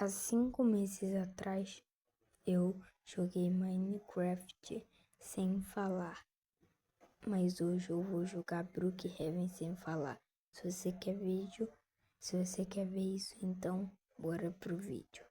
Há 5 meses atrás, eu joguei Minecraft sem falar. Mas hoje eu vou jogar Brookhaven sem falar. Se você quer ver isso, então bora pro vídeo.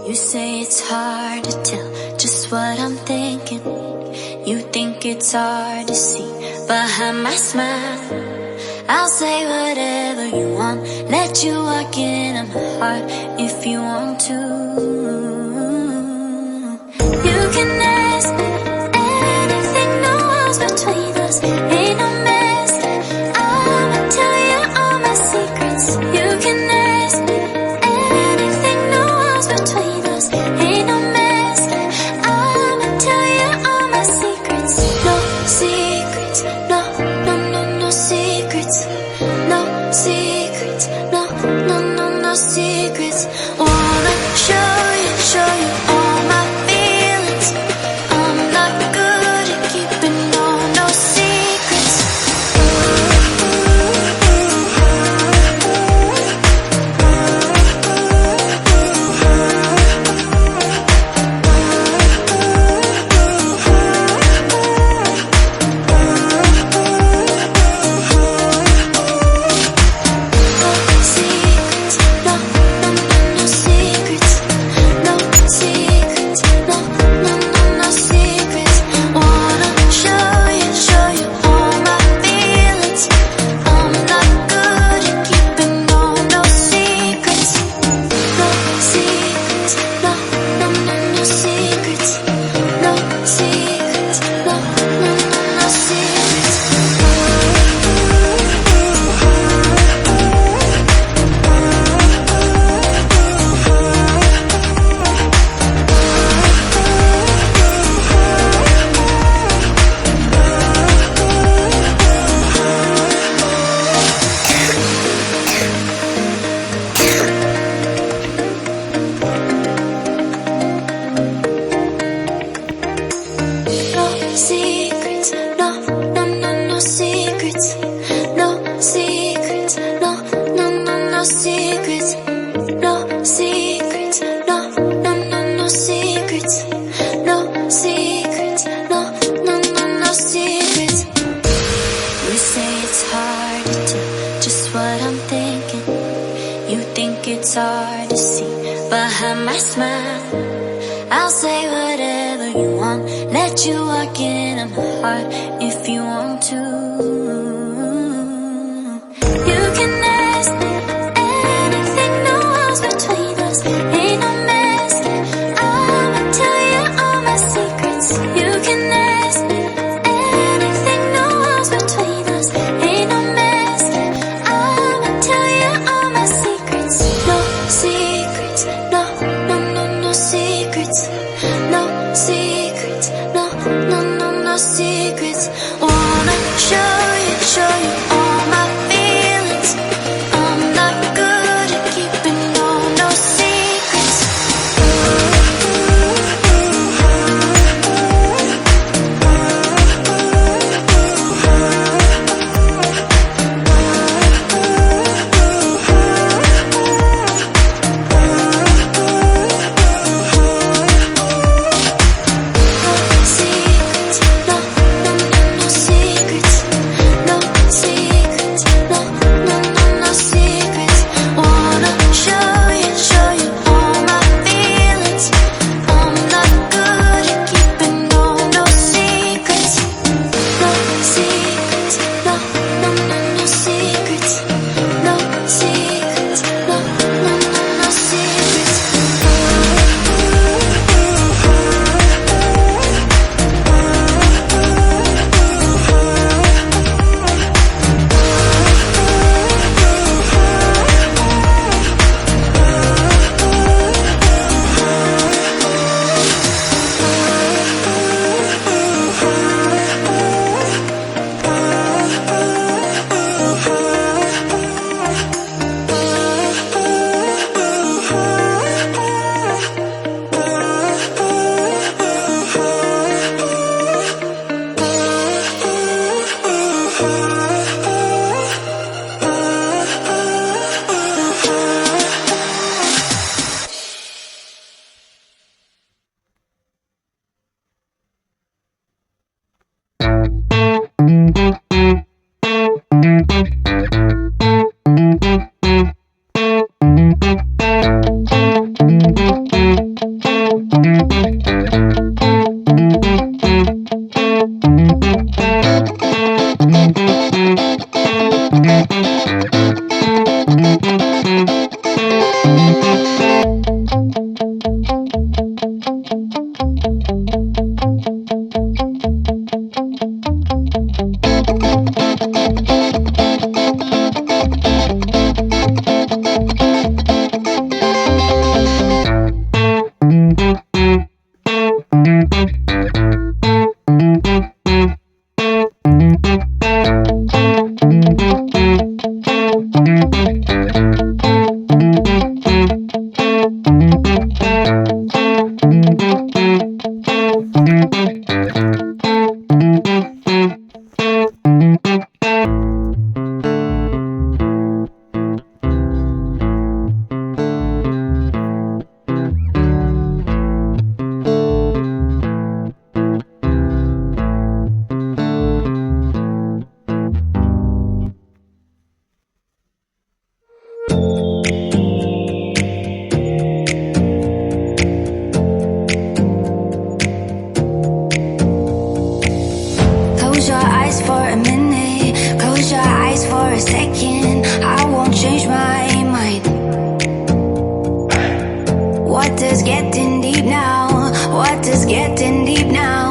You say it's hard to tell just what I'm thinking. You think it's hard to see behind my smile. I'll say whatever you want, let you walk into my heart if you want to. You can ask me anything, no walls between us, ain't no mess. I'ma tell you all my secrets. You can ask me anything, no walls between us, ain't no mess. my smile. I'll say whatever you want, let you walk in my heart if you want to. You can ask me anything, no walls between us, ain't no mess. I'ma tell you all my secrets. You can ask me anything, no walls between us, ain't no mess. I'ma tell you all my secrets. No secrets, no, no, no, no secrets. No secrets, no, no, no, no secrets. Wanna show you all my feelings. I'm not good at keeping no secrets. Close your eyes for a minute, close your eyes for a second. I won't change my mind. Water's getting deep now, water's getting deep now.